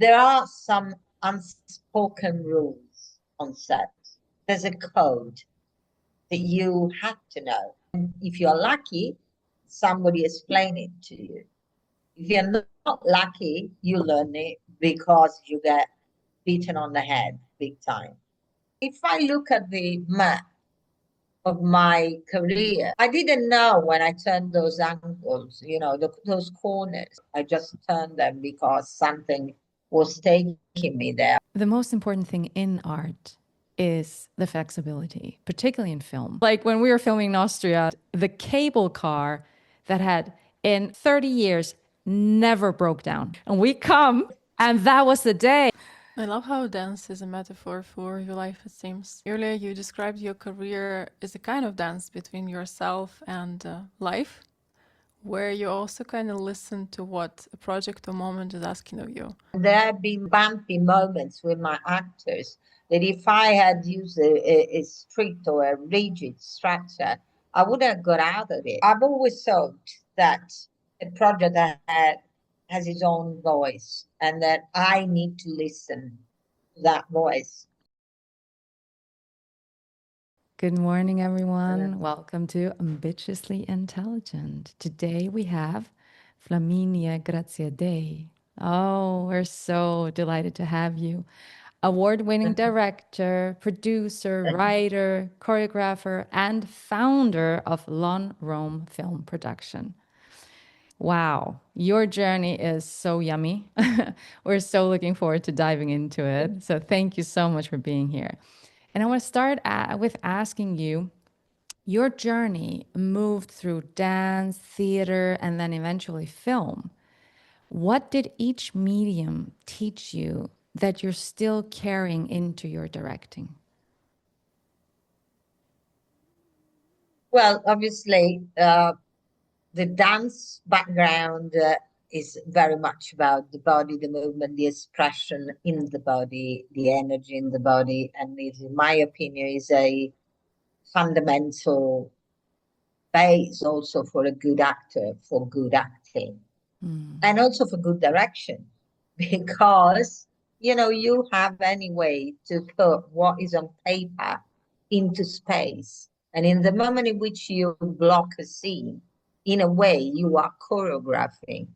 there are some unspoken rules on set. There's a code that you have to know. And if you're lucky, somebody explain it to you. If you're not lucky, you learn it because you get beaten on the head big time. If I look at the map of my career, I didn't know when I turned those angles, those corners. I just turned them because something was taking me there. The most important thing in art is the flexibility, particularly in film. Like when we were filming in Austria, the cable car that had in 30 years never broke down. And we come, and that was the day. I love how dance is a metaphor for your life, it seems. Earlier you described your career as a kind of dance between yourself and life, where you also kind of listen to what a project or moment is asking of you. There have been bumpy moments with my actors that if I had used a strict or a rigid structure, I wouldn't have got out of it. I've always thought that a project has its own voice and that I need to listen to that voice. Good morning, everyone. Welcome to Ambitchiously Intelligent. Today we have Flaminia Graziadei. Oh, we're so delighted to have you. Award-winning director, producer, writer, choreographer, and founder of LonRom Film Production. Wow, your journey is so yummy. We're so looking forward to diving into it. So thank you so much for being here. And I want to start with asking you, your journey moved through dance, theater, and then eventually film. What did each medium teach you that you're still carrying into your directing? Well, obviously, the dance background is very much about the body, the movement, the expression in the body, the energy in the body, and it, in my opinion, is a fundamental base also for a good actor, for good acting, and also for good direction, because you have any way to put what is on paper into space, and in the moment in which you block a scene, in a way you are choreographing.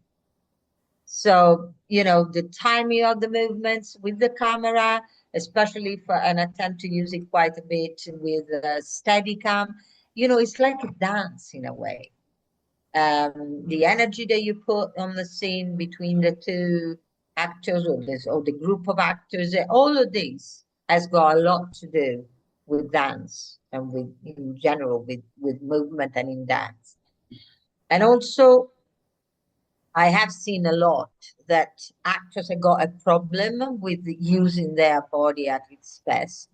So the timing of the movements with the camera, especially for, and I tend to use it quite a bit with Steadicam, it's like a dance in a way. The energy that you put on the scene between the two actors or the group of actors, all of this has got a lot to do with dance and with, in general, with movement and in dance. And also, I have seen a lot that actors have got a problem with using their body at its best.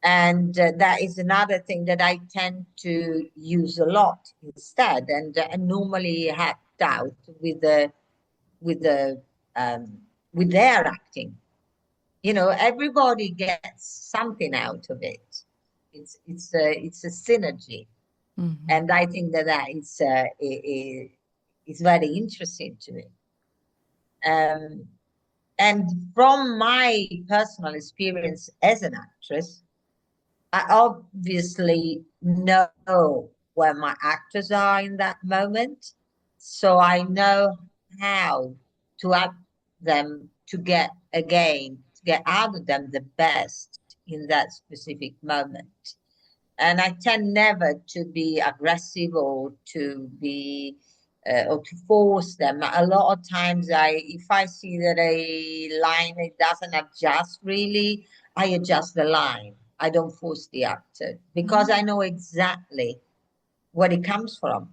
And that is another thing that I tend to use a lot instead, and normally have doubt with their acting. Everybody gets something out of it. It's a synergy, and I think that is very interesting to me. And from my personal experience as an actress, I obviously know where my actors are in that moment. So I know how to act them to get out of them the best in that specific moment. And I tend never to be aggressive or to be or to force them. A lot of times if I see that a line it doesn't adjust really, I adjust the line. I don't force the actor because I know exactly where it comes from.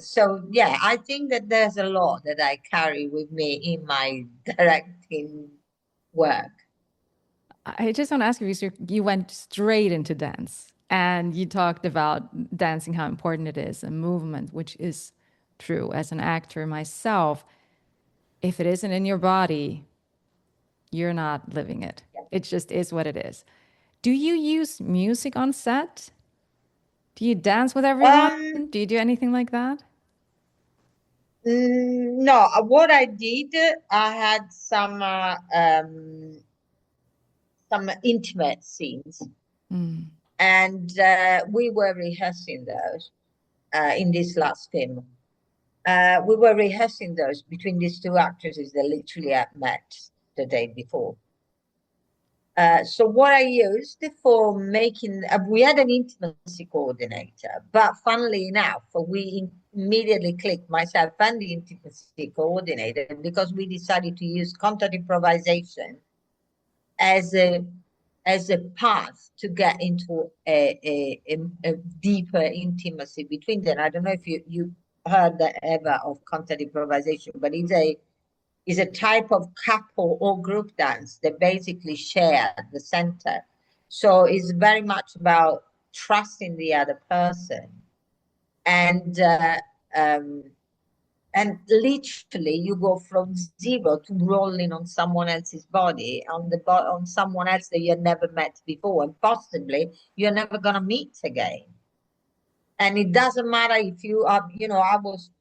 So yeah, I think that there's a lot that I carry with me in my directing work. I just want to ask you, because you went straight into dance and you talked about dancing, how important it is, and movement, which is true. As an actor myself, if it isn't in your body, you're not living it. It just is what it is. Do you use music on set? Do you dance with everyone? Do you do anything like that? No, what I did, I had some intimate scenes, and we were rehearsing those in this last film. We were rehearsing those between these two actresses that literally had met the day before. So what I used for making, we had an intimacy coordinator, but funnily enough, we immediately clicked, myself and the intimacy coordinator, because we decided to use content improvisation as a path to get into a deeper intimacy between them. I don't know if you heard that ever of content improvisation, but it's a type of couple or group dance that basically share the center. So it's very much about trusting the other person, and literally you go from zero to rolling on someone else's body, on someone else that you had never met before, and possibly you're never gonna meet again. And it doesn't matter if you are,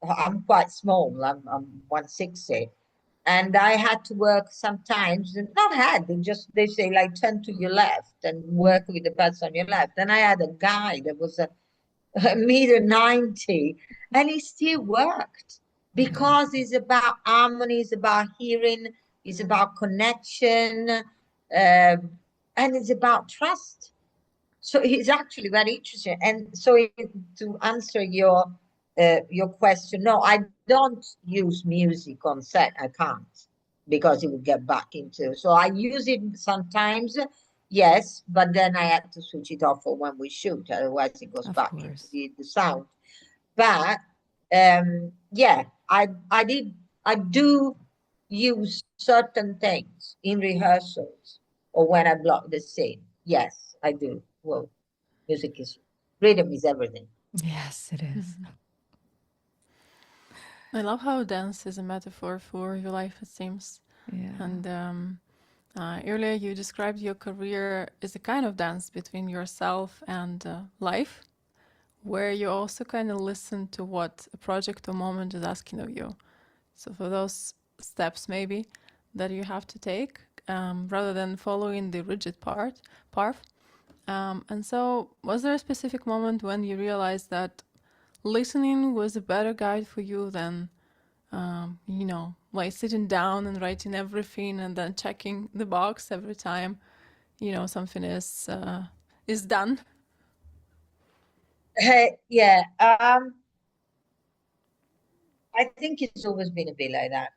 I'm quite small, I'm 160. And I had to work sometimes, not had, they say like turn to your left and work with the person on your left. And I had a guy that was a meter 90, and he still worked because it's about harmony, it's about hearing, it's about connection, and it's about trust. So it's actually very interesting. And so to answer your question, no, I don't use music on set. I can't, because it would get back into. So I use it sometimes, yes, but then I have to switch it off for when we shoot. Otherwise, it goes back into the sound. But yeah, I do use certain things in rehearsals or when I block the scene. Yes, I do. Well, rhythm is everything. Yes, it is. I love how dance is a metaphor for your life, it seems. Yeah. And earlier you described your career as a kind of dance between yourself and life, where you also kind of listen to what a project or moment is asking of you. So for those steps maybe that you have to take, rather than following the rigid path. And so was there a specific moment when you realized that listening was a better guide for you than, like sitting down and writing everything and then checking the box every time, something is done? Yeah, I think it's always been a bit like that.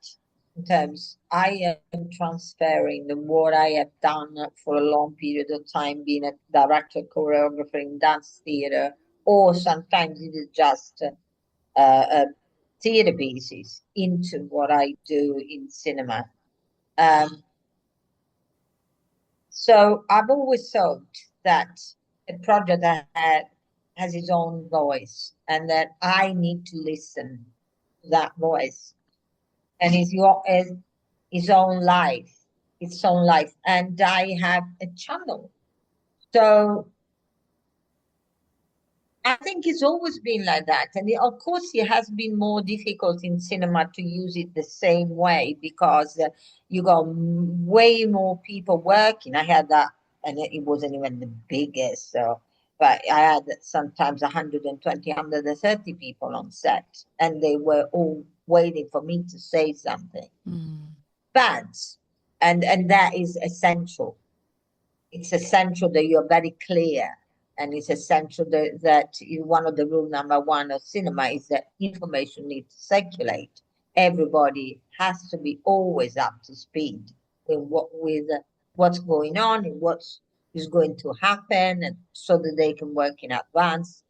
In terms, I am transferring what I have done for a long period of time, being a director, choreographer in dance theater, or sometimes it is just theater pieces, into what I do in cinema. So I've always thought that a project that has its own voice, and that I need to listen to that voice, and his own life, its own life, and I have a channel. So I think it's always been like that. And of course, it has been more difficult in cinema to use it the same way, because you got way more people working. I had that, and it wasn't even the biggest. So, but I had sometimes 120, 130 people on set, and they were all waiting for me to say something. But, and that is essential. It's essential that you're very clear, and it's essential that one of the rule number one of cinema is that information needs to circulate. Everybody has to be always up to speed with what's going on and what is going to happen, and so that they can work in advance.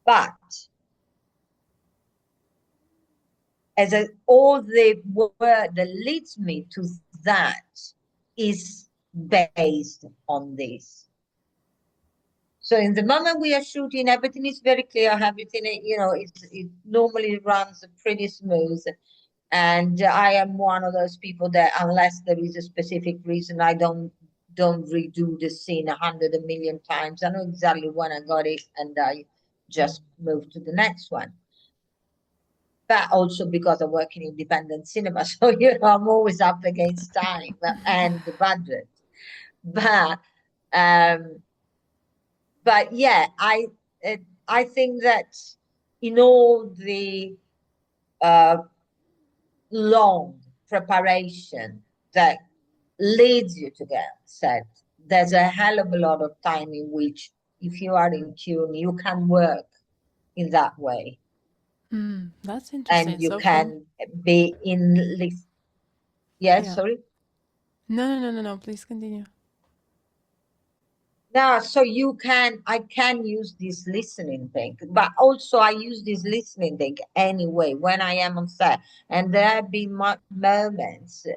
But all the word that leads me to that is based on this. So in the moment we are shooting, everything is very clear. Everything, it normally runs pretty smooth. And I am one of those people that, unless there is a specific reason, I don't redo the scene 100 million times. I know exactly when I got it, and I just move to the next one. but also because I work in independent cinema. So, I'm always up against time and the budget. But, um, but yeah, I think that in all the long preparation that leads you to get set, there's a hell of a lot of time in which, if you are in tune, you can work in that way. That's interesting. And you So can be in yes, yeah. sorry. No. Please continue. No, so I can use this listening thing, but also I use this listening thing anyway when I am on set. And there have been moments,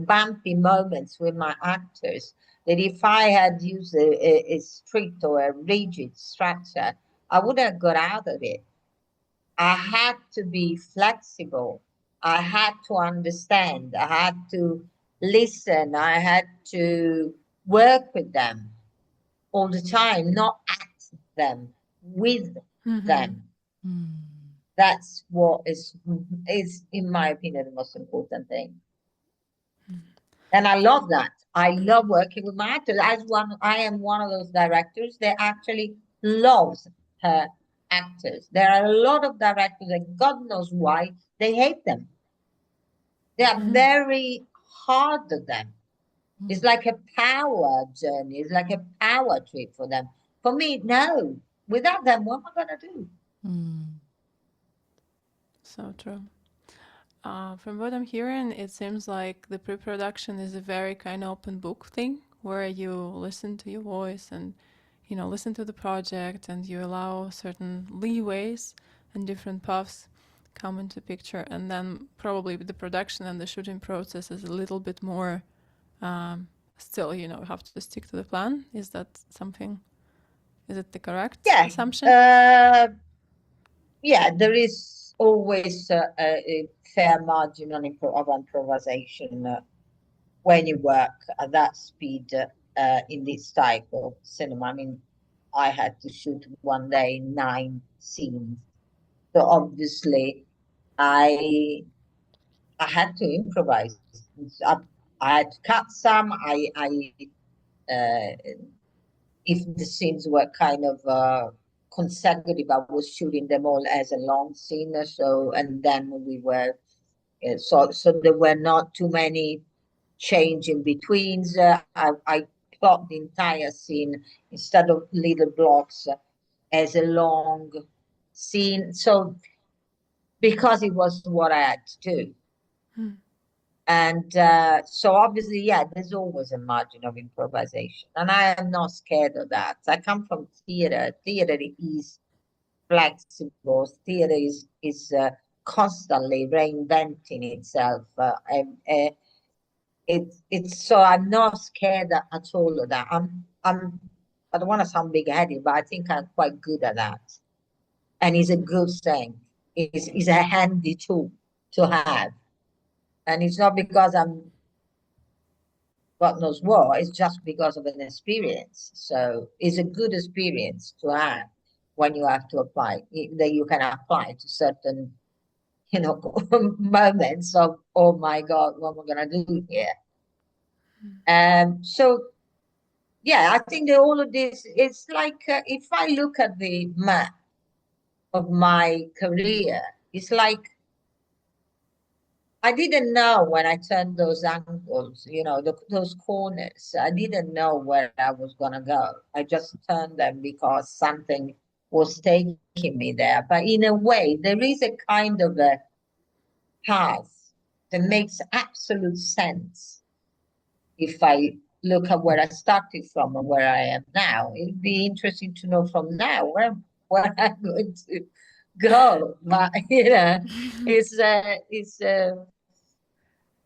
bumpy moments with my actors that if I had used a strict or a rigid structure, I would have got out of it. I had to be flexible. I had to understand. I had to listen. I had to work with them all the time, not at them, with them. That's what is, in my opinion, the most important thing. And I love that. I love working with my actors. I am one of those directors that actually loves her actors. There are a lot of directors that God knows why they hate them. They are very hard on them. It's like a power journey. It's like a power trip for them. For me, no. Without them, what am I going to do? So true. From what I'm hearing, it seems like the pre-production is a very kind of open book thing where you listen to your voice and, listen to the project, and you allow certain leeways and different paths come into picture. And then probably the production and the shooting process is a little bit more still, you have to stick to the plan. Is that something? Is it the correct assumption? Yeah, there is always a fair margin of improvisation when you work at that speed in this type of cinema. I mean, I had to shoot one day 9 scenes, so obviously I had to improvise. I had to cut some. If the scenes were kind of consecutive, I was shooting them all as a long scene. So, and then we were, so there were not too many change in betweens. I plot the entire scene instead of little blocks as a long scene. So, because it was what I had to do. And so obviously, yeah, there's always a margin of improvisation. And I am not scared of that. I come from theater. Theater is flexible. Theater is constantly reinventing itself. It's so I'm not scared at all of that. I don't want to sound big-headed, but I think I'm quite good at that. And it's a good thing. It's a handy tool to have. And it's not because I'm God knows what, it's just because of an experience. So it's a good experience to have when you have to apply, that you can apply to certain, moments of, oh my God, what am I going to do here? So, yeah, I think that all of this, it's like, if I look at the map of my career, it's like, I didn't know when I turned those angles, those corners. I didn't know where I was going to go. I just turned them because something was taking me there. But in a way, there is a kind of a path that makes absolute sense if I look at where I started from and where I am now. It'd be interesting to know from now where I'm going to go. But,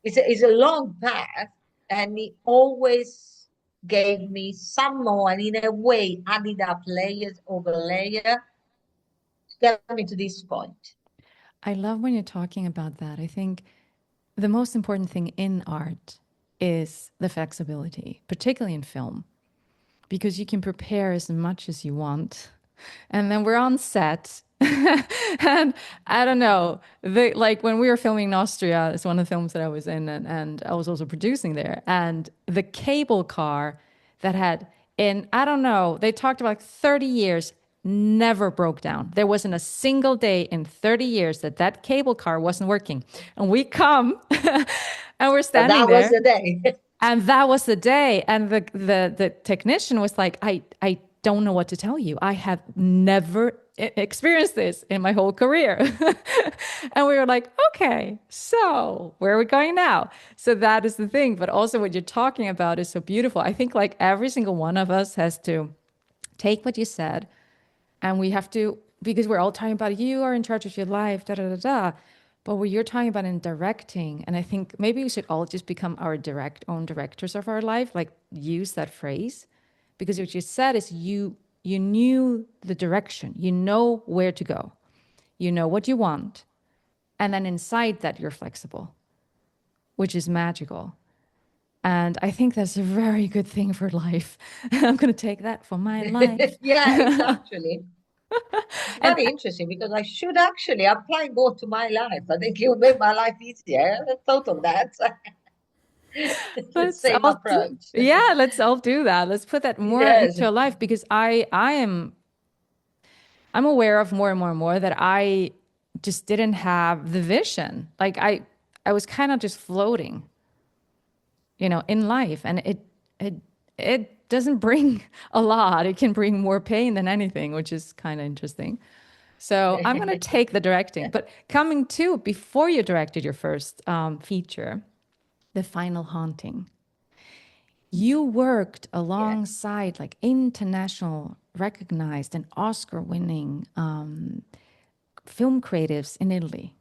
it's a long path, and it always gave me some more, and in a way added up layers over layer to get me to this point. I love when you're talking about that. I think the most important thing in art is the flexibility, particularly in film, because you can prepare as much as you want. And then we're on set And I don't know, like when we were filming in Austria, it's one of the films that I was in, and I was also producing there. And the cable car that had, in, I don't know, they talked about like 30 years, never broke down. There wasn't a single day in 30 years that that cable car wasn't working. And we come and we're But standing that was there. the day. And that was the day. And the technician was like, I don't know what to tell you. I have never experienced this in my whole career. And we were like, okay, so where are we going now? So that is the thing. But also what you're talking about is so beautiful. I think like every single one of us has to take what you said, and we have to, because we're all talking about you are in charge of your life, da da da da. But what you're talking about in directing, and I think maybe we should all just become our own directors of our life, like use that phrase. Because what you said is you knew the direction, you know where to go, you know what you want. And then inside that you're flexible, which is magical. And I think that's a very good thing for life. I'm going to take that for my life. Yeah, it's actually And very interesting because I should actually apply more to my life. I think it will make my life easier. I haven't thought of that. The let's same all do, approach. yeah, let's all do that. Let's put that more Yes. into our life, because I'm aware of more and more and more that I just didn't have the vision. Like I was kind of just floating, in life, and it doesn't bring a lot. It can bring more pain than anything, which is kind of interesting. So I'm going to take the directing. But coming to, before you directed your first feature, The Final Haunting, you worked Yeah. alongside like international recognized and Oscar winning film creatives in Italy.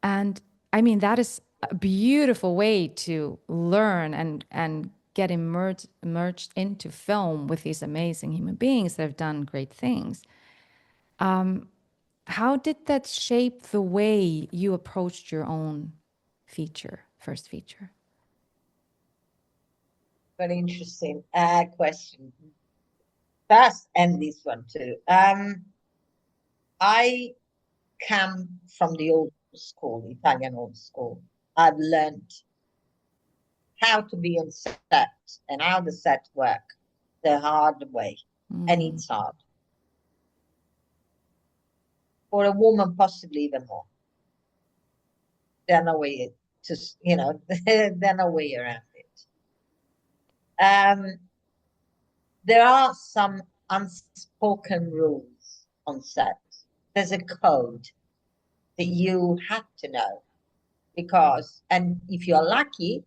And I mean, that is a beautiful way to learn and get immersed into film with these amazing human beings that have done great things. How did that shape the way you approached your own first feature? Very interesting question. First, and this one too. I come from the old school, Italian old school. I've learned how to be on set and how the set work the hard way. And it's hard. For a woman, possibly even more. There's no way to, there's no way around it. There are some unspoken rules on set. There's a code that you have to know because, and if you're lucky,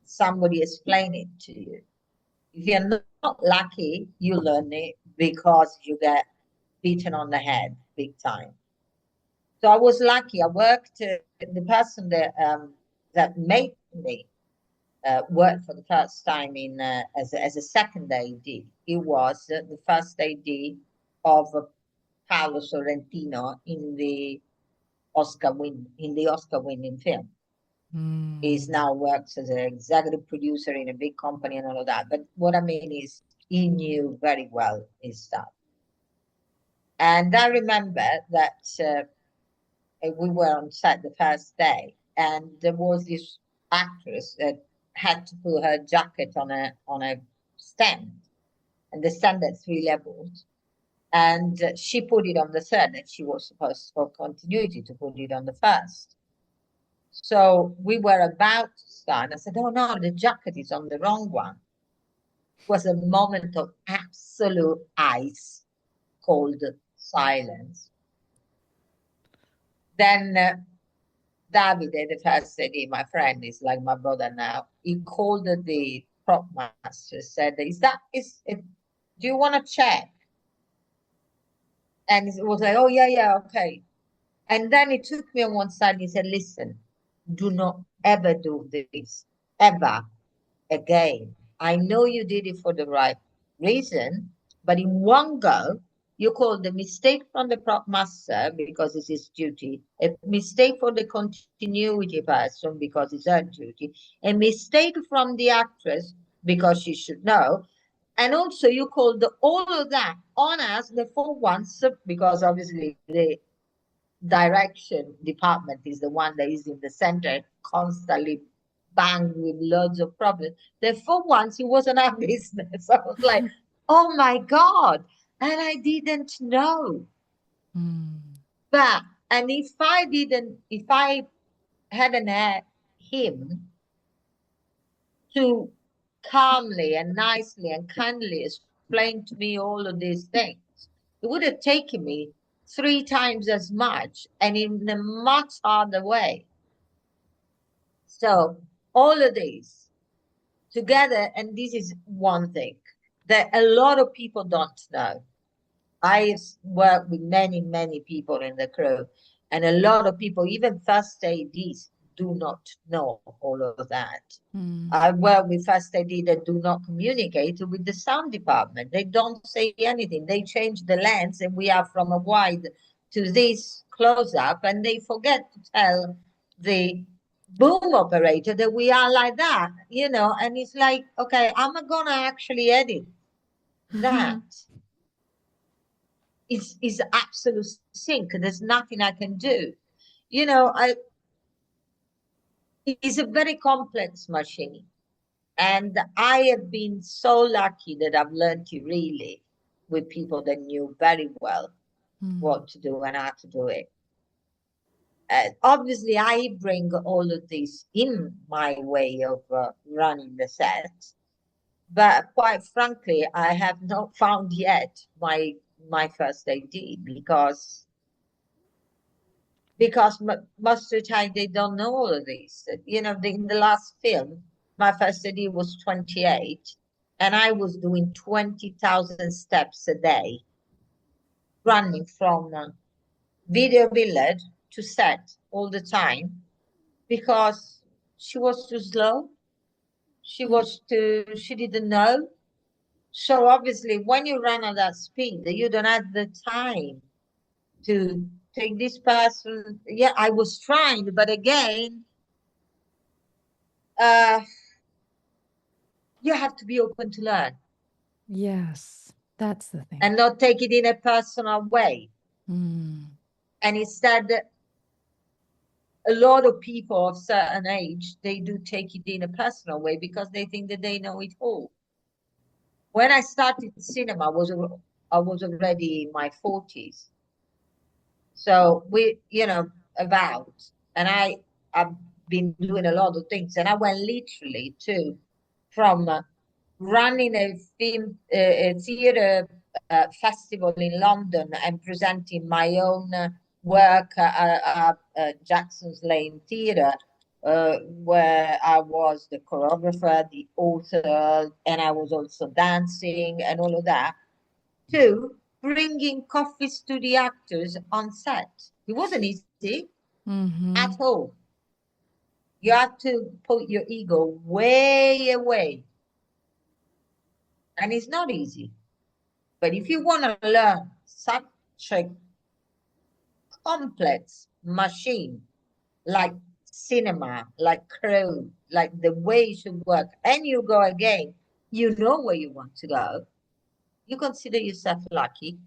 somebody explain it to you. If you're not lucky, you learn it because you get beaten on the head big time. So I was lucky. I worked, the person that made me work for the first time in as a second AD. He was the first AD of Paolo Sorrentino in the Oscar winning film. He's now works as an executive producer in a big company and all of that. But what I mean is he knew very well his stuff. And I remember that we were on set the first day, and there was this actress that had to put her jacket on a stand, and the stand at 3 levels. And she put it on the third, and she was supposed for continuity to put it on the first. So we were about to start. And I said, "Oh no, the jacket is on the wrong one." It was a moment of absolute ice cold silence. Then Davide, the first AD, my friend, is like my brother now. He called the prop master, said, do you want to check? And it was like, oh, yeah, okay. And then he took me on one side and he said, listen, do not ever do this, ever again. I know you did it for the right reason, but in one go, you call the mistake from the prop master because it's his duty, a mistake for the continuity person because it's her duty, a mistake from the actress because she should know, And also you called all of that on us, the for once, because obviously the direction department is the one that is in the center, constantly banged with loads of problems. Therefore, once it wasn't our business. I was like, oh my God. And I didn't know. But, and if I hadn't had him to calmly and nicely and kindly explain to me all of these things, it would have taken me 3 times as much and in a much harder way. So all of these together, and this is one thing that a lot of people don't know. I work with many, many people in the crew, and a lot of people, even first ADs, do not know all of that. I work with first AD that do not communicate with the sound department. They don't say anything. They change the lens, and we are from a wide to this close up, and they forget to tell the boom operator that we are like that, you know, and it's like, okay, I'm gonna actually edit that. Is absolute sync. There's nothing I can do. You know, it's a very complex machine. And I have been so lucky that I've learned to really with people that knew very well what to do and how to do it. Obviously, I bring all of this in my way of running the set. But quite frankly, I have not found yet my first AD because most of the time they don't know all of this. You know, in the last film, my first AD was 28, and I was doing 20,000 steps a day, running from video village to set all the time because she was too slow. She didn't know. So obviously, when you run at that speed, you don't have the time to take this person. Yeah, I was trying, but again, you have to be open to learn. Yes, that's the thing. And not take it in a personal way. And instead, a lot of people of certain age, they do take it in a personal way because they think that they know it all. When I started cinema, I was already in my 40s. So about, and I've been doing a lot of things, and I went literally from running a theater festival in London and presenting my own work at Jackson's Lane Theatre, where I was the choreographer, the author, and I was also dancing and all of that, to bringing coffees to the actors on set. It wasn't easy at all. You have to put your ego way away. And it's not easy. But if you want to learn such a complex machine like cinema, like crew, like the way it should work, and you go again, you know where you want to go, you consider yourself lucky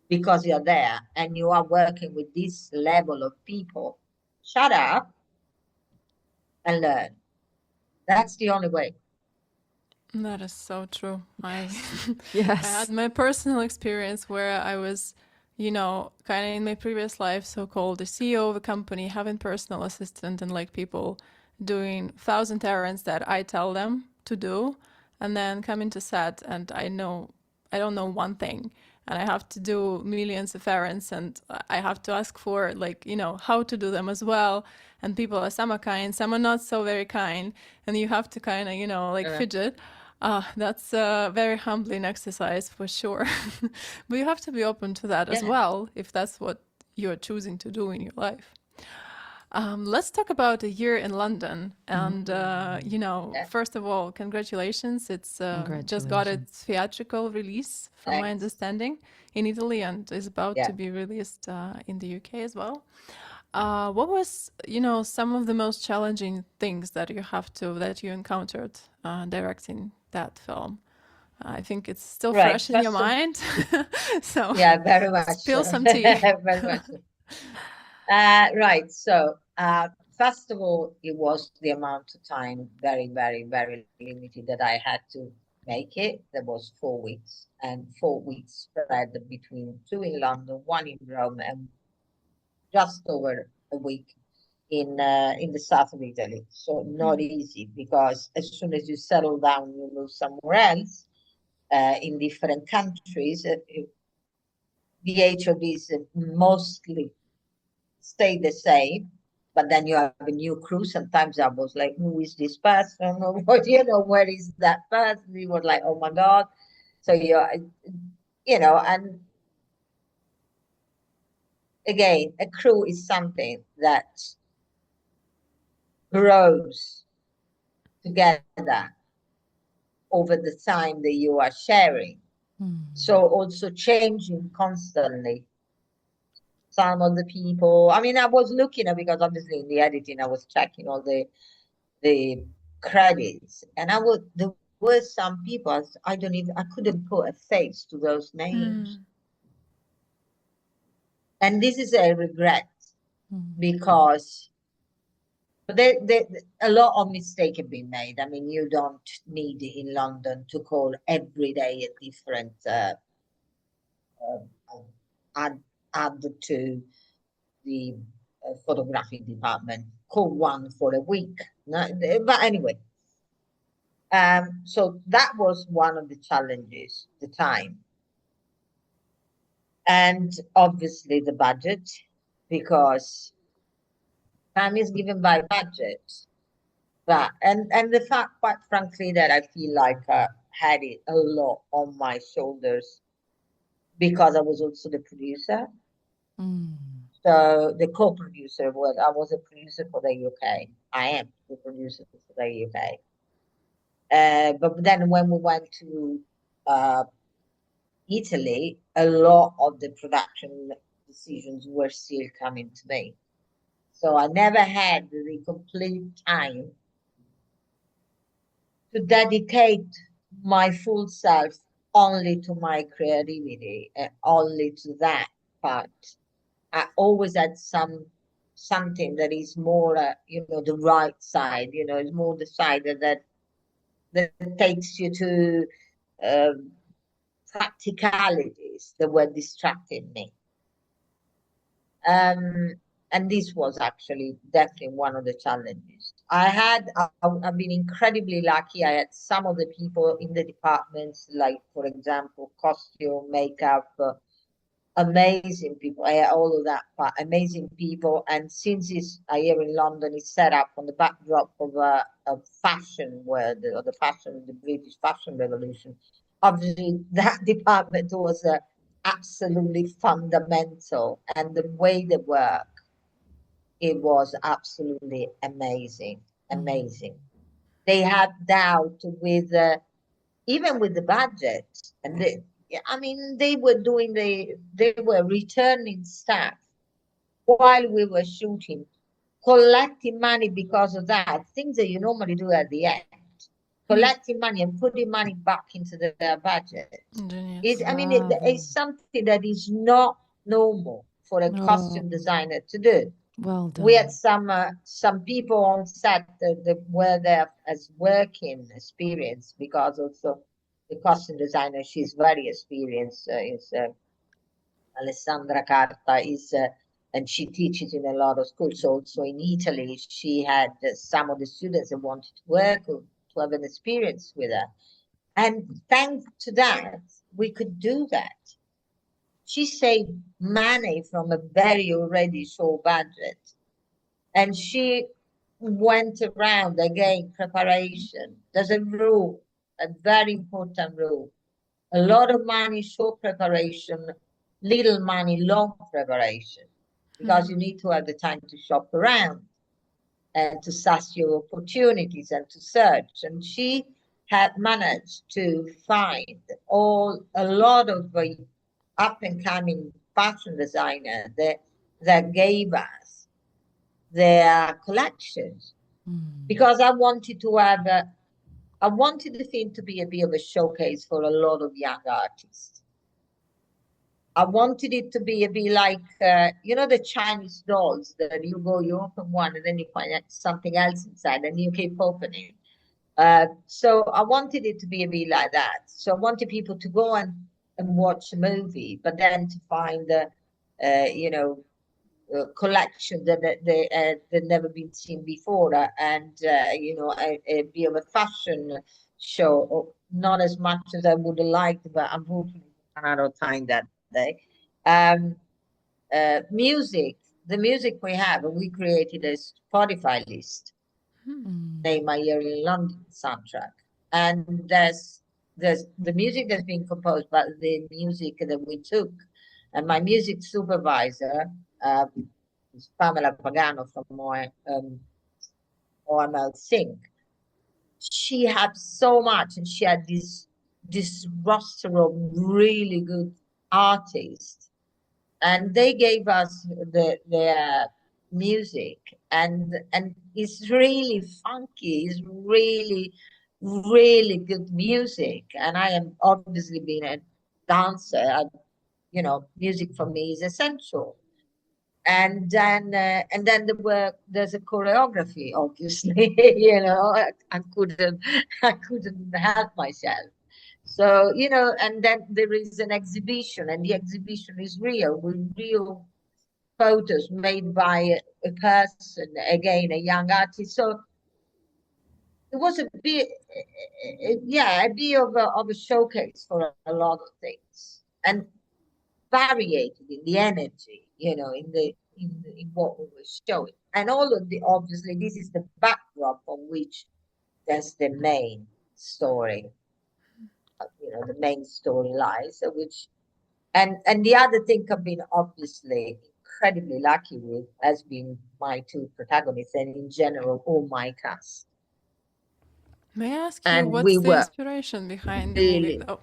because you're there and you are working with this level of people. Shut up and learn. That's the only way. That is so true. Yes. I had my personal experience where I was, kind of in my previous life, so-called the CEO of a company, having personal assistant and like people doing 1,000 errands that I tell them to do, and then coming to set and I don't know one thing. And I have to do millions of errands and I have to ask for how to do them as well. And people are, some are kind, some are not so very kind. And you have to kind of, fidget. That's a very humbling exercise for sure. But you have to be open to that as well, if that's what you're choosing to do in your life. Let's talk about a year in London. And, first of all, congratulations. It's just got its theatrical release, from my understanding, in Italy and is about to be released in the UK as well. What was, some of the most challenging things that you encountered directing that film? I think it's still Right. fresh in your mind. So yeah, very much spill so. some tea. Very much so. Right. So, first of all, it was the amount of time very, very, very limited that I had to make it. There was 4 weeks, and 4 weeks spread between two in London, one in Rome, and just over a week in the south of Italy. So not easy, because as soon as you settle down, you move somewhere else in different countries. The HODs mostly stay the same, but then you have a new crew. Sometimes I was like, who is this person? Or what, where is that person? He was like, oh my God. So and again, a crew is something that grows together over the time that you are sharing. So also changing constantly. Some of the people, I mean, I was looking at, because obviously in the editing, I was checking all the credits, and there were some people I couldn't put a face to those names. And this is a regret, because a lot of mistakes have been made. I mean, you don't need in London to call every day a different add to the photographic department. Call one for a week. No, but anyway, so that was one of the challenges, the time. And obviously the budget, because time is given by budget. But and the fact, quite frankly, that I feel like I had it a lot on my shoulders, because I was also the producer. So the co-producer I was a producer for the UK. I am the producer for the UK. But then when we went to Italy, a lot of the production decisions were still coming to me. So I never had the complete time to dedicate my full self only to my creativity and only to that part. I always had something that is more, the right side. Is more the side that takes you to practicalities that were distracting me. And this was actually definitely one of the challenges. I've been incredibly lucky. I had some of the people in the departments, like, for example, costume, makeup, amazing people. I had all of that part, amazing people. And since it's here in London, it's set up on the backdrop of a fashion world, or the British fashion revolution. Obviously, that department was absolutely fundamental, and the way they work, it was absolutely amazing. They had doubt with even with the budget, and they were returning staff while we were shooting, collecting money because of that, things that you normally do at the end, collecting money and putting money back into their budget. It's something that is not normal for a costume designer to do. Well done. We had some people on set that were there as working experience, because also the costume designer, she's very experienced, is Alessandra Carta, and she teaches in a lot of schools. So also in Italy, she had some of the students that wanted to work, to have an experience with her. And thanks to that, we could do that. She saved money from a very already short budget. And she went around again, preparation. There's a rule, a very important rule. A lot of money, short preparation, little money, long preparation. Because you need to have the time to shop around and to suss your opportunities and to search. And she had managed to find a lot of up and coming fashion designers that gave us their collections, because I wanted to have I wanted the film to be a bit of a showcase for a lot of young artists. I wanted it to be a bit like, you know, the Chinese dolls that you go, you open one and then you find something else inside and you keep opening. So I wanted it to be a bit like that. So I wanted people to go and watch a movie, but then to find you know, collection that they'd never been seen before, and you know, a bit of a fashion show, or not as much as I would have liked, but unfortunately I ran out of time that day. Music, the music we have, and we created a Spotify list, Name My Year in London soundtrack, and there's the music that's been composed, but the music that we took, and my music supervisor is Pamela Pagano from OML Sync. She had so much, and she had this roster of really good artists, and they gave us their music, and it's really funky, it's really good music. And I am obviously being a dancer, you know, music for me is essential. And then there's a choreography, obviously. You know, I couldn't help myself. So, you know, and then there is an exhibition, and the exhibition is real, with real photos made by a person, again, a young artist. So it was a bit, yeah, a bit of a showcase for a lot of things, and variated in the energy, you know, in what we were showing. And all of the, obviously, this is the backdrop on which there's the main story, you know, the main story lies, which, and the other thing I've been obviously incredibly lucky with has been my two protagonists, and in general all my cast. May I ask you, And what's we the were inspiration behind the movie, really, though?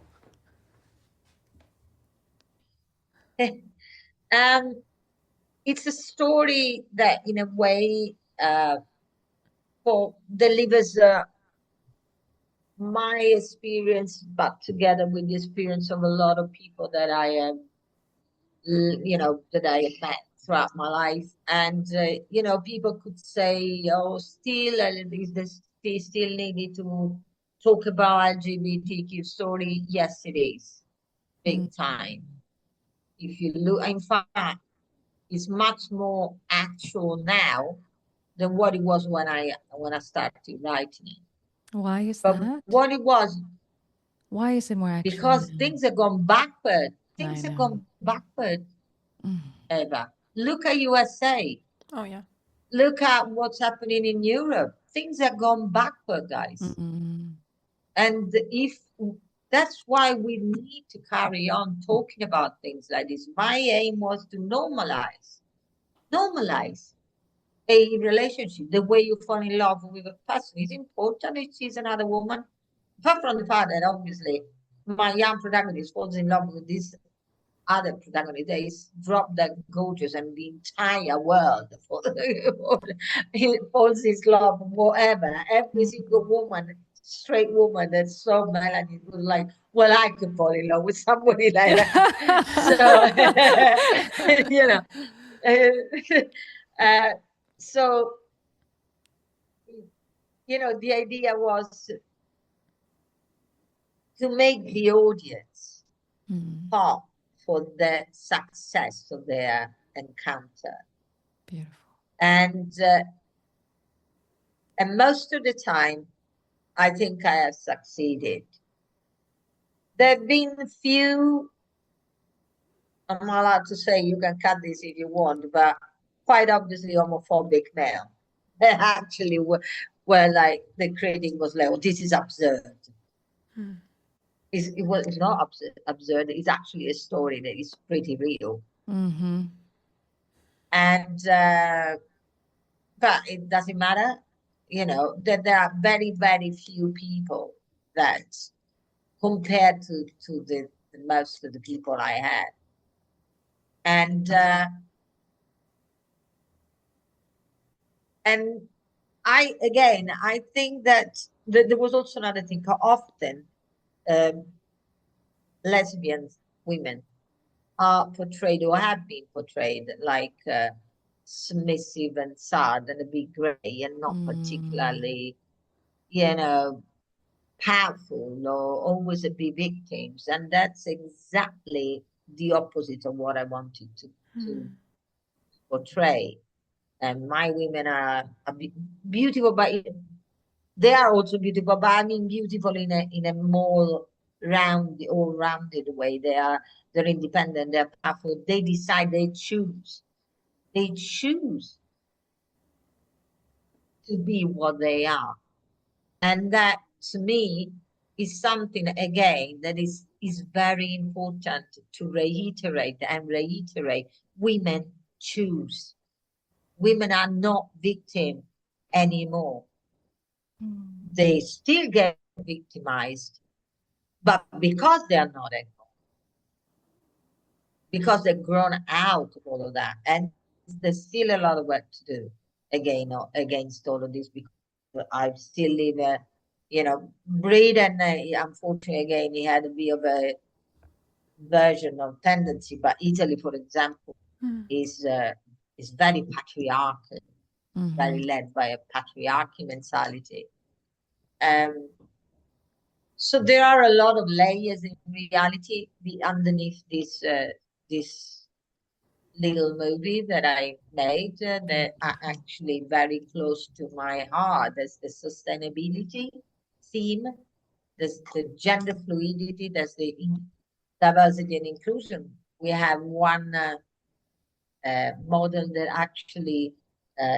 it's a story that, in a way, delivers my experience, but together with the experience of a lot of people that I have, you know, that I have met throughout my life. And you know, people could say, "Oh, still, they still needed to talk about LGBTQ story." Yes, it is, big time. If you look, in fact, it's much more actual now than what it was when I started writing it. Why is But that? what it was, Why is it more actual because now? things have gone backward. I Things have know. gone backward, Eva. Look at USA. Oh, yeah. Look at what's happening in Europe. Things have gone backward, guys. And if that's why we need to carry on talking about things like this. My aim was to normalize a relationship. The way you fall in love with a person is important if she's another woman. Apart from the fact that obviously my young protagonist falls in love with this other protagonist that is drop dead gorgeous, and the entire world falls in love, whatever. Every single woman, straight woman that's so melanin was like, well, I could fall in love with somebody like that. So, you know, so, you know, the idea was to make the audience part for the success of their encounter. Beautiful. And most of the time, I think I have succeeded. There have been a few, I'm not allowed to say, you can cut this if you want, but quite obviously homophobic male. They actually were like, the critic was like, oh, this is absurd. It's not absurd. It's actually a story that is pretty real. And but it doesn't matter, you know, that there are very, very few people that, compared to the most of the people I had. And I think that there was also another thing. Often, lesbian women are portrayed or have been portrayed like submissive and sad and a bit grey and not particularly, powerful or always a bit victims. And that's exactly the opposite of what I wanted to portray. And my women are beautiful, but they are also beautiful, but I mean beautiful in a more all-rounded way. They're independent, they're powerful, they decide, they choose to be what they are. And that to me is something again that is very important to reiterate and reiterate. Women choose. Women are not victim anymore. They still get victimized, but because they are not anymore, because they've grown out of all of that, and there's still a lot of work to do again against all of this, because I still live breed, and unfortunately again he had a bit of a version of tendency, but Italy, for example, is very patriarchal, very led by a patriarchy mentality. So there are a lot of layers in reality underneath this little movie that I made that are actually very close to my heart. There's the sustainability theme, there's the gender fluidity, there's the diversity and inclusion. We have one model that actually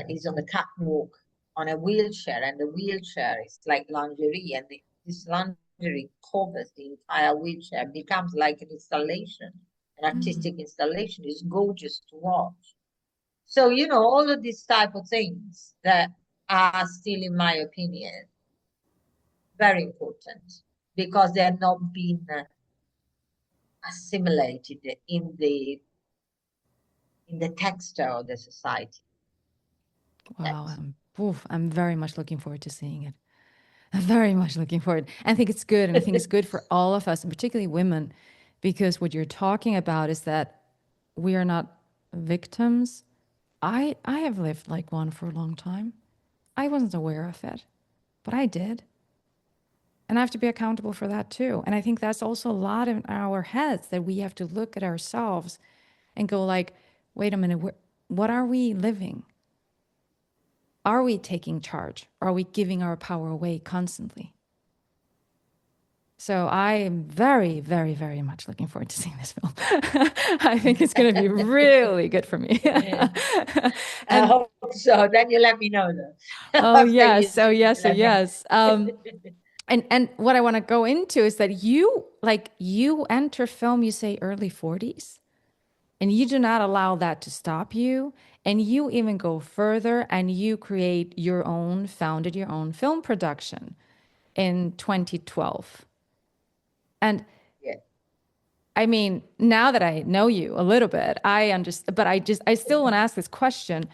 is on the catwalk on a wheelchair, and the wheelchair is like lingerie, and this lingerie covers the entire wheelchair, becomes like an installation, an artistic installation. Is gorgeous to watch. So, all of these type of things that are still, in my opinion, very important, because they have not been assimilated in the texture of the society. Wow, I'm very much looking forward to seeing it. I'm very much looking forward. I think it's good, and I think it's good for all of us, and particularly women, because what you're talking about is that we are not victims. I have lived like one for a long time. I wasn't aware of it, but I did. And I have to be accountable for that too. And I think that's also a lot in our heads, that we have to look at ourselves and go like, wait a minute, what are we living? Are we taking charge? Are we giving our power away constantly? So I am very, very, very much looking forward to seeing this film. I think it's going to be really good for me. I hope so. Then you let me know, though. Oh yes, yes. And what I want to go into is that you enter film, you say early 40s, and you do not allow that to stop you. And you even go further, and you founded your own film production in 2012. And yeah. I mean, now that I know you a little bit, I understand, but I still want to ask this question.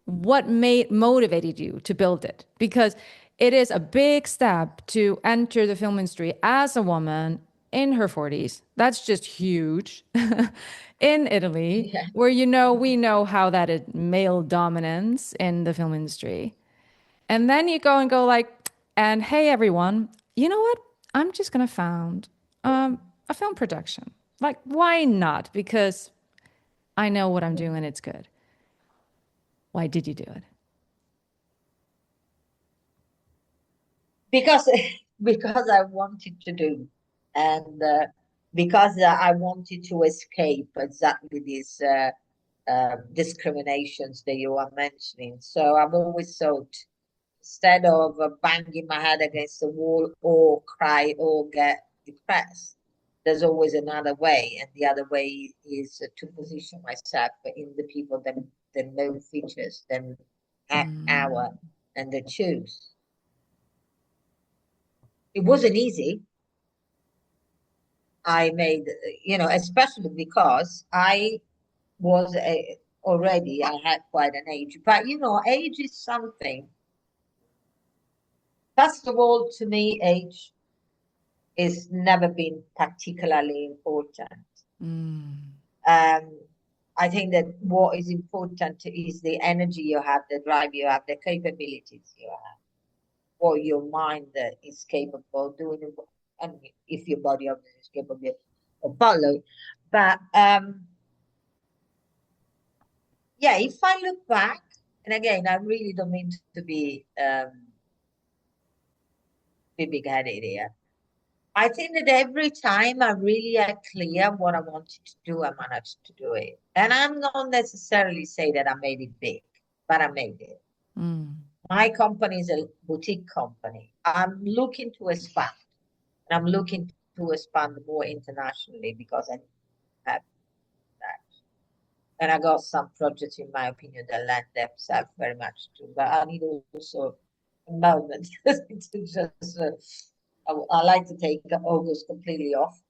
What motivated you to build it? Because it is a big step to enter the film industry as a woman in her 40s. That's just huge. In Italy, where we know how that is male dominance in the film industry. And then you go like, and hey everyone, you know what? I'm just gonna found a film production. Like, why not? Because I know what I'm doing and it's good. Why did you do it? Because I wanted to do, and because I wanted to escape exactly these discriminations that you are mentioning. So I've always thought, instead of banging my head against the wall or cry or get depressed, there's always another way, and the other way is to position myself in the people that know features, then our and they choose. It wasn't easy. I made, especially because I was already, I had quite an age, but age is something. First of all, to me, age is never been particularly important. I think that what is important is the energy you have, the drive you have, the capabilities you have, what your mind is capable of doing, and if your body obviously is capable of following. But yeah, if I look back, and again, I really don't mean to be big-headed here. I think that every time I really had clear what I wanted to do, I managed to do it. And I'm not necessarily say that I made it big, but I made it. My company is a boutique company. I'm looking to expand. And I'm looking to expand more internationally because I have that. And I got some projects, in my opinion, that lend themselves very much to. But I need also a moment to just... I like to take August completely off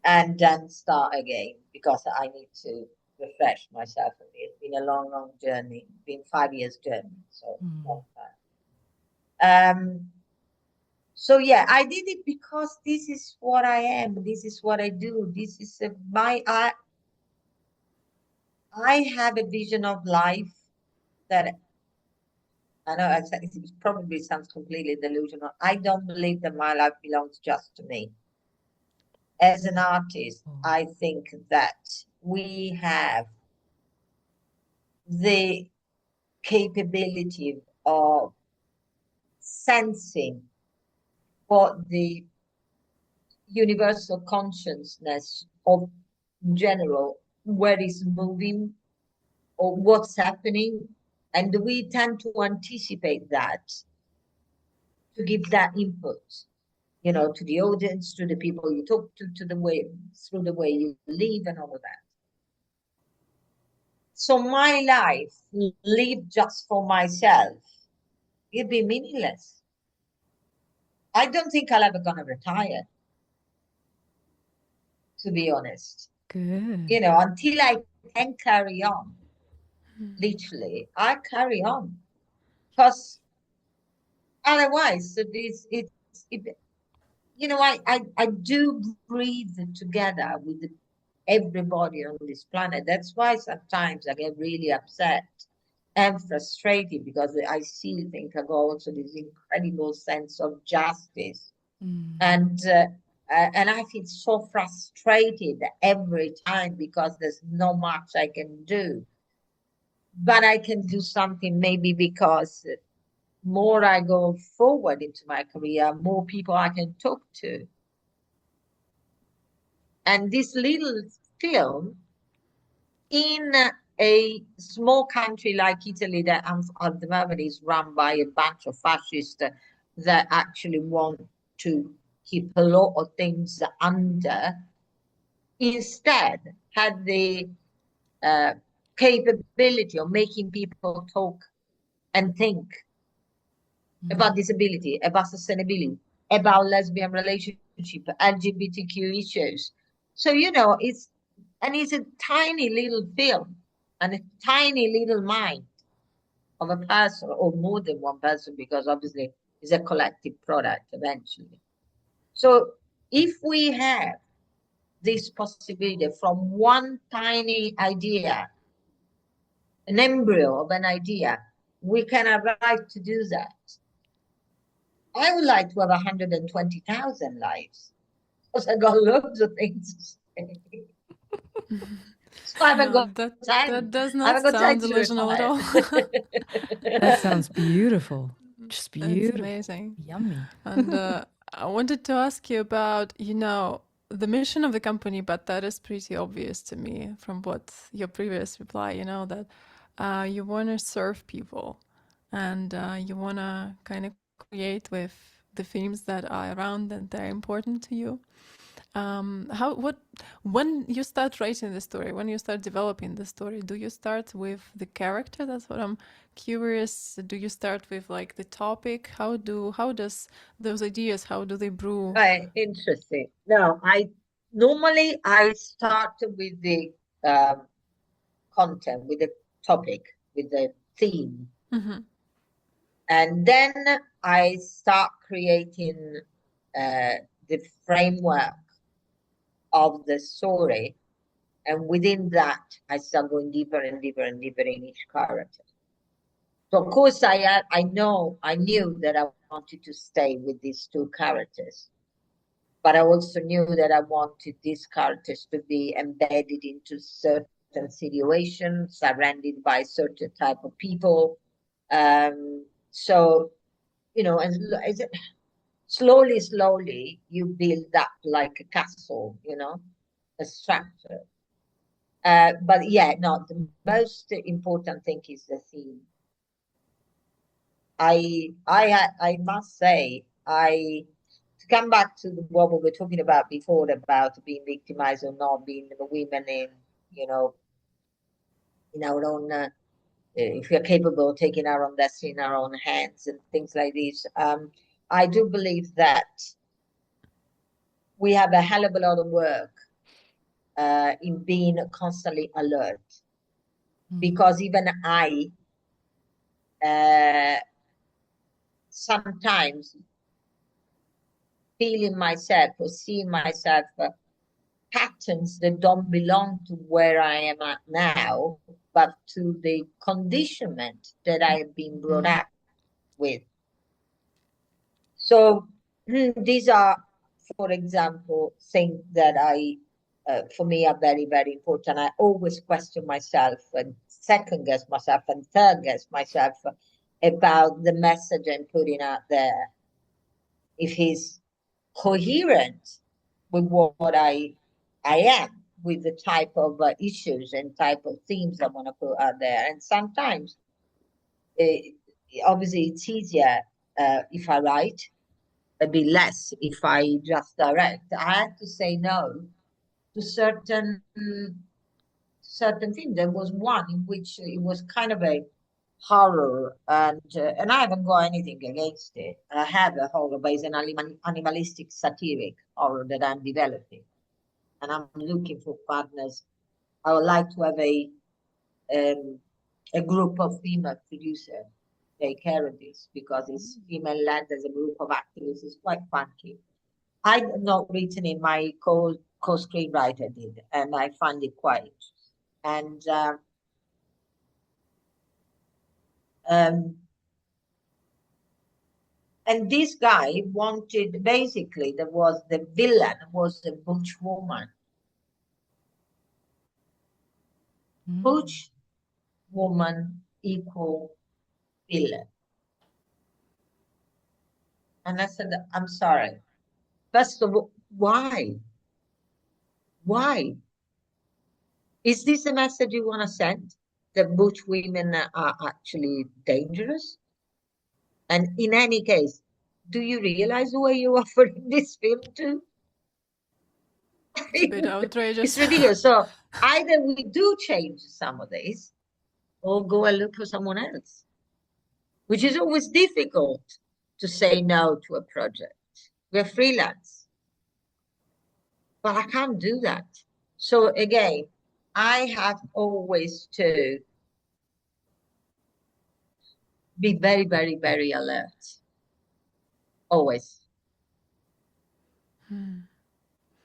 and then start again because I need to refresh myself. It's been a long, long journey. It's been 5 years journey, so long time. So yeah, I did it because this is what I am. This is what I do. This is I have a vision of life that I know it probably sounds completely delusional. I don't believe that my life belongs just to me. As an artist, I think that we have the capability of sensing what the universal consciousness of general, where is moving or what's happening. And we tend to anticipate that, to give that input, you know, to the audience, to the people you talk to the way, through the way you live and all of that. So my life, lived just for myself, it'd be meaningless. I don't think I'll ever gonna retire, to be honest. Good. You know, until I can carry on, literally, I carry on. Because otherwise, you know, I do breathe together with everybody on this planet. That's why sometimes I get really upset and frustrated because I still think I got also this incredible sense of justice. And I feel so frustrated every time because there's not much I can do. But I can do something maybe because more I go forward into my career, more people I can talk to. And this little film in a small country like Italy that at the moment is run by a bunch of fascists that actually want to keep a lot of things under, instead had the capability of making people talk and think about disability, about sustainability, about lesbian relationship, LGBTQ issues. So, you know, it's a tiny little film and a tiny little mind of a person, or more than one person, because obviously it's a collective product eventually. So if we have this possibility from one tiny idea, an embryo of an idea, we can arrive to do that. I would like to have 120,000 lives because I got loads of things to say. So I haven't got time. That does I not haven't got time sound to delusional at all. That sounds beautiful. Just beautiful. It's amazing. Yummy. And I wanted to ask you about, you know, the mission of the company, but that is pretty obvious to me from what your previous reply, you know, that you want to serve people and you want to kind of create with the themes that are around and they're important to you. When you start writing the story, when you start developing the story, do you start with the character? That's what I'm curious. Do you start with like the topic? How does those ideas, how do they brew? Right, interesting. No, normally I start with the content, with the topic, with the theme. And then I start creating the framework of the story. And within that, I start going deeper and deeper and deeper in each character. So of course I knew that I wanted to stay with these two characters, but I also knew that I wanted these characters to be embedded into certain situations, surrounded by certain type of people. So, you know, and slowly you build up like a castle, you know, a structure. But yeah, no, the most important thing is the theme. I must say, to come back to what we were talking about before about being victimized or not, being women in, you know, in our own, if we are capable of taking our own destiny in our own hands and things like this. I do believe that we have a hell of a lot of work in being constantly alert, because even I sometimes feeling myself or seeing myself patterns that don't belong to where I am at now, but to the conditionment that I have been brought up with. So these are, for example, things that for me, are very, very important. I always question myself and second guess myself and third guess myself about the message I'm putting out there. If he's coherent with what I am, with the type of issues and type of themes I want to put out there. And sometimes, uh, obviously, it's easier if I write, a bit less if I just direct. I had to say no to certain things. There was one in which it was kind of a horror, and I haven't got anything against it. I have a horror, but it's an animalistic satiric horror that I'm developing, and I'm looking for partners. I would like to have um, a group of female producers take care of this, because it's female led as a group of actors. It's quite funky. I've not written it, my co-screenwriter did, and I find it quite interesting. And um, and this guy wanted, basically, there was the villain was the butch woman. Butch woman equal villain. And I said, I'm sorry. First of all, why? Why? Is this a message you want to send? That butch women are actually dangerous? And in any case, do you realize who you offering this film to? It's a bit outrageous. It's ridiculous. So either we do change some of this, or go and look for someone else, which is always difficult to say no to a project. We're freelance, but I can't do that. So again, I have always to be very, very, very alert. Always.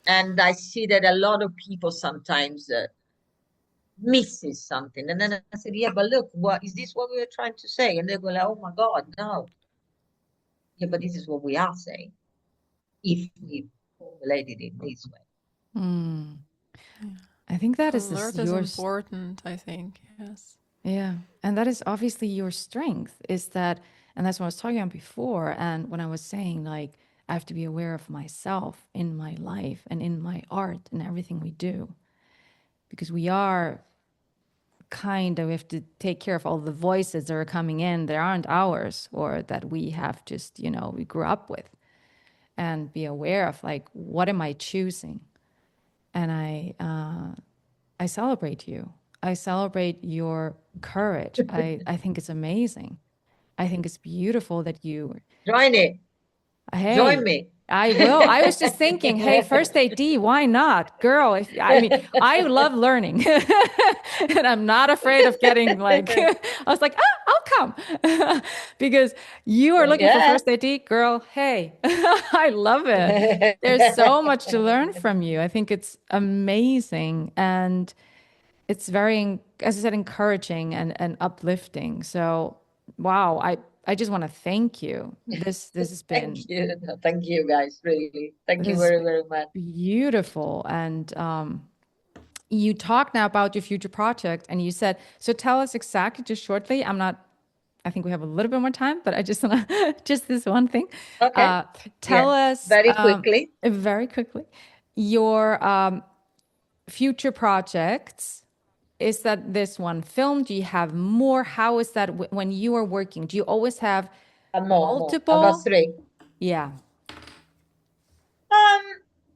And I see that a lot of people sometimes misses something. And then I said, yeah, but look, what is this what we were trying to say? And they go like, oh my God, no. Yeah, but this is what we are saying, if we formulated it this way. I think that Alert is important, I think, yes. Yeah. And that is obviously your strength, is that, and that's what I was talking about before. And when I was saying, like, I have to be aware of myself in my life and in my art and everything we do, because we are we have to take care of all the voices that are coming in that aren't ours, or that we have just, we grew up with, and be aware of, like, what am I choosing? And I celebrate you. I celebrate your courage. I think it's amazing. I think it's beautiful that you Join it. Hey, Join me. I will. I was just thinking, hey, first AD, why not? Girl, I love learning. And I'm not afraid of getting like, I was like, I'll come. Because you are looking for Yeah. first AD, girl, hey, I love it. There's so much to learn from you. I think it's amazing. And it's very, as I said, encouraging and uplifting. So, wow, I just want to thank you. This has been Thank you. No, thank you guys, really. Thank you this very, very much. beautiful. And you talked now about your future project, and you said, so tell us exactly, just shortly. I think we have a little bit more time, but I just want to, just this one thing. Okay. Tell Yeah. us Very quickly. very quickly, your future projects. Is that this one film? Do you have more? How is that when you are working? Do you always have More. I got multiple? 3. Yeah.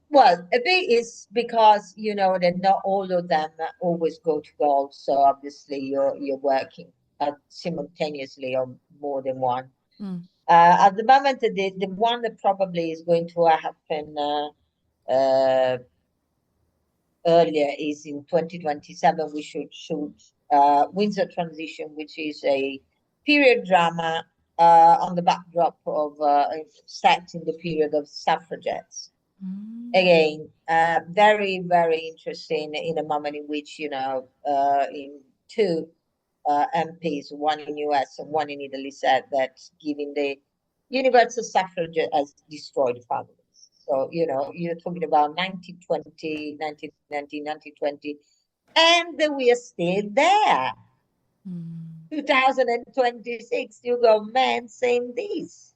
Well, a bit is because that not all of them always go to goal. So obviously you're working simultaneously on more than one. At the moment, the one that probably is going to happen earlier is in 2027. We should shoot Windsor Transition, which is a period drama on the backdrop of set in the period of suffragettes. Again, very, very interesting in a moment in which, in 2 MPs, one in US and one in Italy, said that giving the universal suffrage has destroyed families. So, you're talking about 1920, 1919, 1920, and we are still there. 2026, you go, man, saying this.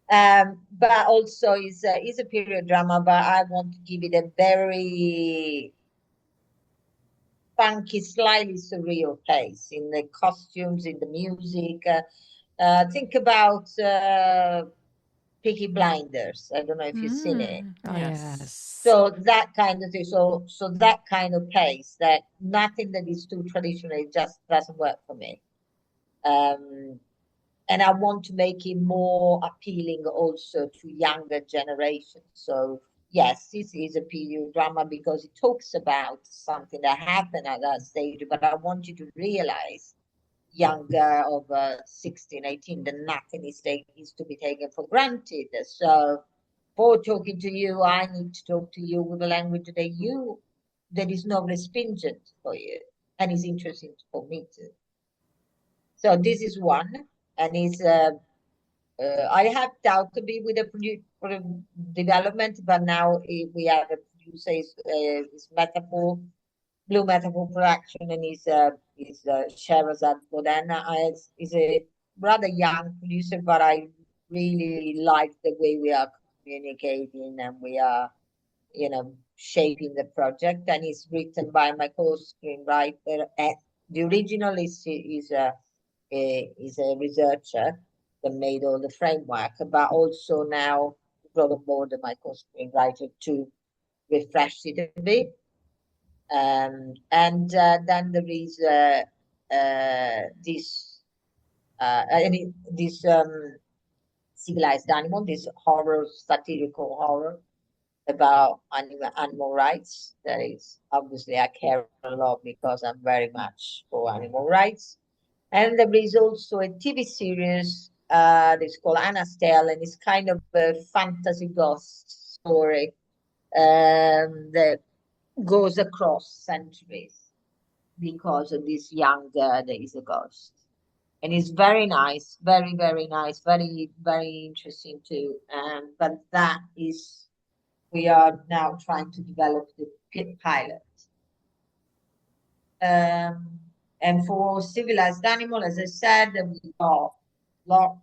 But also is a period drama, but I want to give it a very funky, slightly surreal place in the costumes, in the music. Think about Peaky Blinders. I don't know if you've seen it. Oh, yes. So that kind of thing. So that kind of place, that nothing that is too traditional, it just doesn't work for me. And I want to make it more appealing also to younger generations. So yes, this is a period drama because it talks about something that happened at that stage, but I want you to realize, younger of 16, 18, that nothing is to be taken for granted. So for talking to you, I need to talk to you with a language that is not respingent for you and is interesting for me too. So this is one, and it's I have doubt to be with the development, but now we have a producer is Metaphor, Blue Metaphor Production, and is Sherazad Bodena. Is a rather young producer, but I really like the way we are communicating and we are, shaping the project. And it's written by my co-screenwriter. The original is a researcher that made all the framework, but also now brought on board my co-screenwriter to refresh it a bit. And then there is this civilized animal, this horror, satirical horror about animal rights. That is obviously I care a lot because I'm very much for animal rights. And there is also a TV series that's called Anna's Tale, and it's kind of a fantasy ghost story that goes across centuries because of this young girl that is a ghost. And it's very nice, very, very nice, very, very interesting too. But we are now trying to develop the pilot. And for civilized animal, as I said, we got lock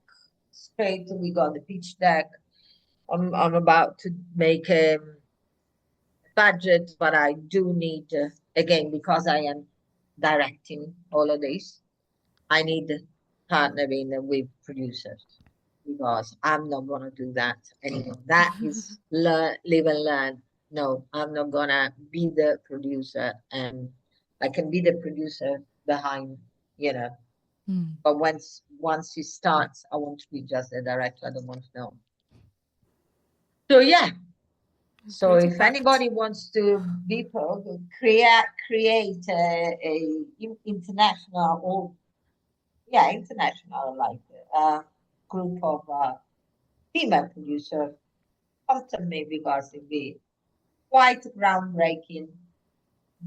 straight, we got the pitch deck. I'm about to make a budget, but I do need, again, because I am directing all of this, I need partnering with producers because I'm not going to do that anymore. That is live and learn. No, I'm not going to be the producer, and I can be the producer behind, but once it starts, I want to be just a director. I don't want to know. So yeah. So Pretty if packed. anybody wants to be create a international or international like group of female producers, contact me because it'd be quite groundbreaking.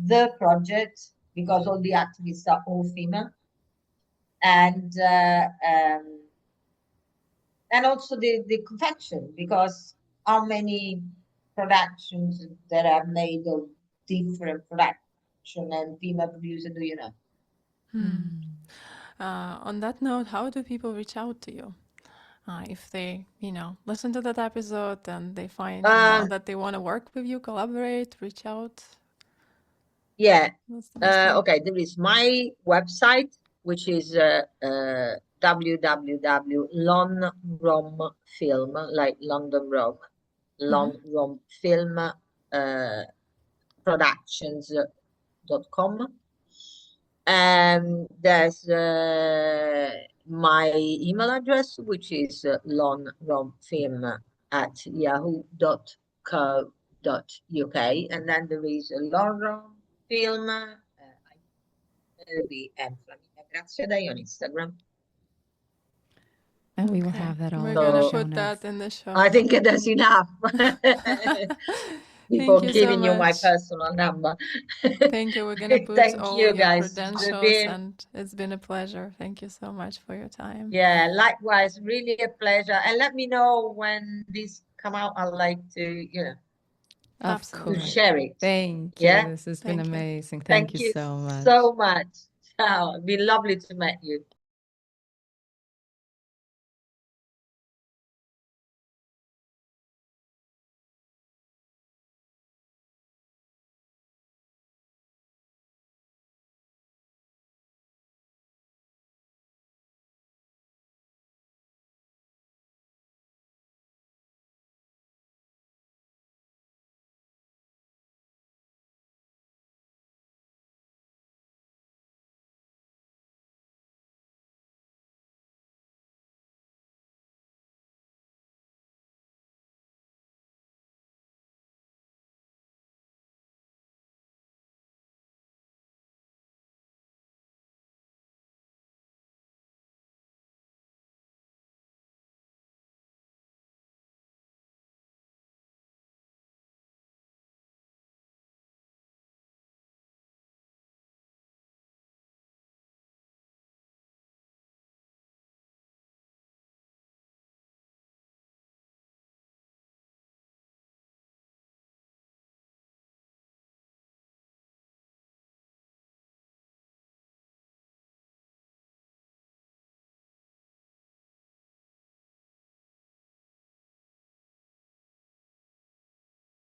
The project, because all the activists are all female, and also the confection, because how many productions that are made of different production and female producer do you know? On that note, how do people reach out to you? If they, listen to that episode and they find, that they want to work with you, collaborate, reach out. Yeah. What's the best way? Okay, there is my website, which is www.LonRom Film, like London Rom, LonRom Film Productions.com. And there's my email address, which is lonromfilm@yahoo.co.uk. And then there is LonRom Film and Flaminia Graziadei on Instagram. And we will have that all We're in the gonna show put notes. that in the show. I think that's enough. Before you giving so you my much. personal number. Thank you. We're gonna put Thank all you, your guys. credentials, and it's been a pleasure. Thank you so much for your time. Yeah, likewise, really a pleasure. And let me know when this come out. I'd like to, Of to course. share it. Thank you. Yeah. This has been Thank you. amazing. Thank you so much. so much. Ciao. It'd been lovely to meet you.